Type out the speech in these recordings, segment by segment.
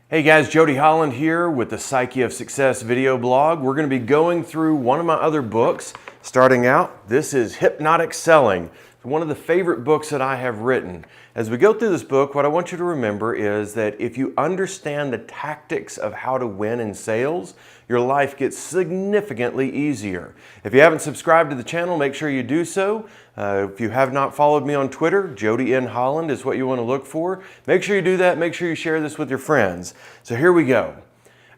Hey guys, Jody Holland here with the Psyche of Success video blog. We're going to be going through one of my other books. Starting out, this is Hypnotic Selling, one of the favorite books that I have written. As we go through this book, what I want you to remember is that if you understand the tactics of how to win in sales, your life gets significantly easier. If you haven't subscribed to the channel, make sure you do so. If you have not followed me on Twitter, Jody in Holland is what you want to look for. Make sure you do that. Make sure you share this with your friends. So here we go.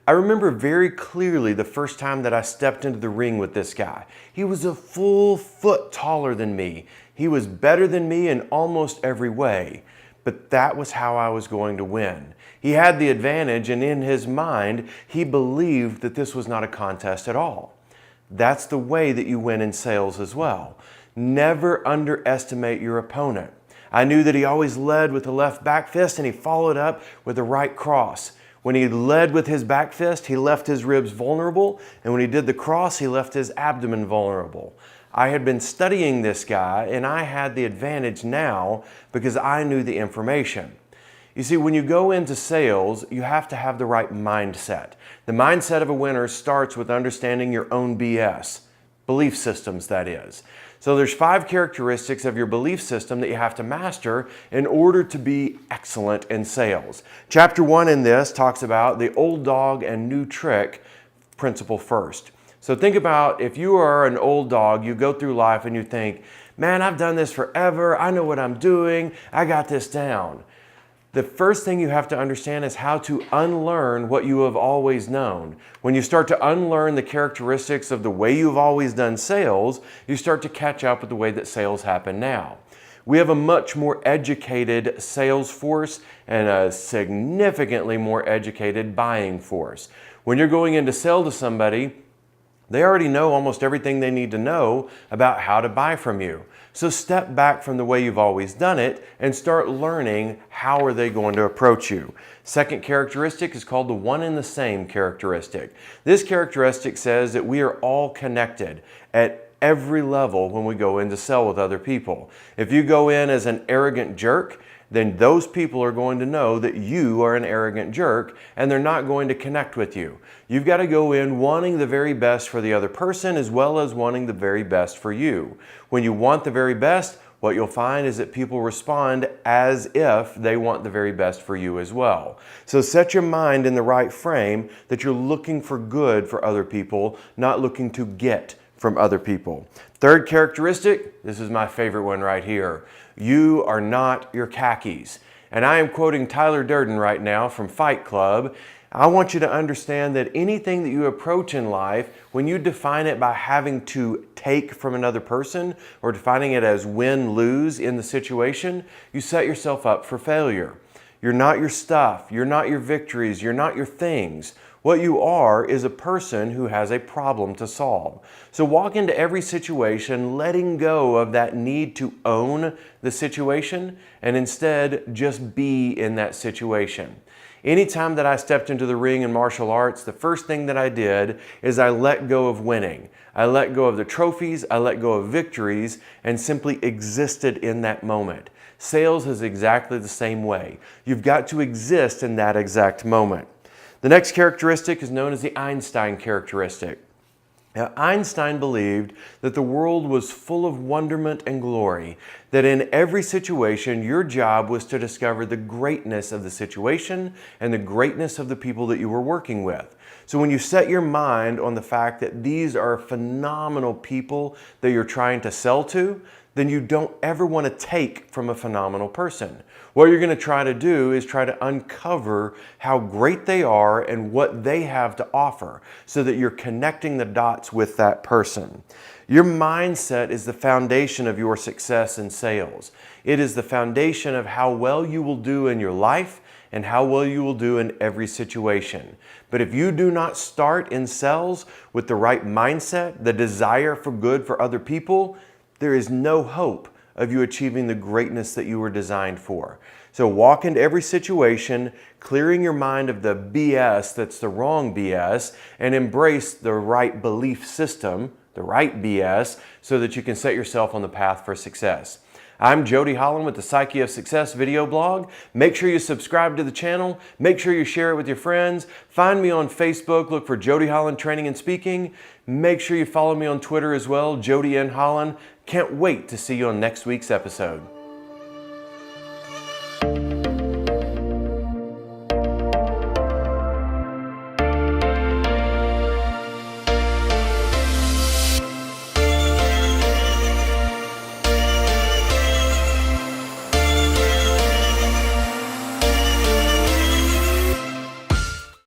I remember very clearly the first time that I stepped into the ring with this guy. He was a full foot taller than me. He was better than me in almost every way. But that was how I was going to win. He had the advantage, and in his mind, he believed that this was not a contest at all. That's the way that you win in sales as well. Never underestimate your opponent. I knew that he always led with the left back fist and he followed up with the right cross. When he led with his back fist, he left his ribs vulnerable, and when he did the cross, he left his abdomen vulnerable. I had been studying this guy, and I had the advantage now because I knew the information. You see, when you go into sales, you have to have the right mindset. The mindset of a winner starts with understanding your own BS, belief systems that is. So there's 5 characteristics of your belief system that you have to master in order to be excellent in sales. Chapter 1 in this talks about the old dog and new trick principle first. So think about if you are an old dog, you go through life and you think, man, I've done this forever. I know what I'm doing. I got this down. The first thing you have to understand is how to unlearn what you have always known. When you start to unlearn the characteristics of the way you've always done sales, you start to catch up with the way that sales happen now. We have a much more educated sales force and a significantly more educated buying force. When you're going in to sell to somebody, they already know almost everything they need to know about how to buy from you. So step back from the way you've always done it and start learning how are they going to approach you. Second characteristic is called the one and the same characteristic. This characteristic says that we are all connected at every level when we go in to sell with other people. If you go in as an arrogant jerk, then those people are going to know that you are an arrogant jerk and they're not going to connect with you. You've got to go in wanting the very best for the other person as well as wanting the very best for you. When you want the very best, what you'll find is that people respond as if they want the very best for you as well. So set your mind in the right frame that you're looking for good for other people, not looking to get from other people. Third characteristic, this is my favorite one right here. You are not your khakis. And I am quoting Tyler Durden right now from Fight Club. I want you to understand that anything that you approach in life, when you define it by having to take from another person or defining it as win-lose in the situation, you set yourself up for failure. You're not your stuff. You're not your victories. You're not your things. What you are is a person who has a problem to solve. So walk into every situation letting go of that need to own the situation and instead just be in that situation. Anytime that I stepped into the ring in martial arts, the first thing that I did is I let go of winning. I let go of the trophies, I let go of victories, and simply existed in that moment. Sales is exactly the same way. You've got to exist in that exact moment. The next characteristic is known as the Einstein characteristic. Now, Einstein believed that the world was full of wonderment and glory, that in every situation, your job was to discover the greatness of the situation and the greatness of the people that you were working with. So when you set your mind on the fact that these are phenomenal people that you're trying to sell to, then you don't ever want to take from a phenomenal person. What you're going to try to do is try to uncover how great they are and what they have to offer so that you're connecting the dots with that person. Your mindset is the foundation of your success in sales. It is the foundation of how well you will do in your life and how well you will do in every situation. But if you do not start in sales with the right mindset, the desire for good for other people, there is no hope of you achieving the greatness that you were designed for. So walk into every situation, clearing your mind of the BS that's the wrong BS, and embrace the right belief system, the right BS, so that you can set yourself on the path for success. I'm Jody Holland with the Psyche of Success video blog. Make sure you subscribe to the channel. Make sure you share it with your friends. Find me on Facebook. Look for Jody Holland Training and Speaking. Make sure you follow me on Twitter as well, Jody N. Holland. Can't wait to see you on next week's episode.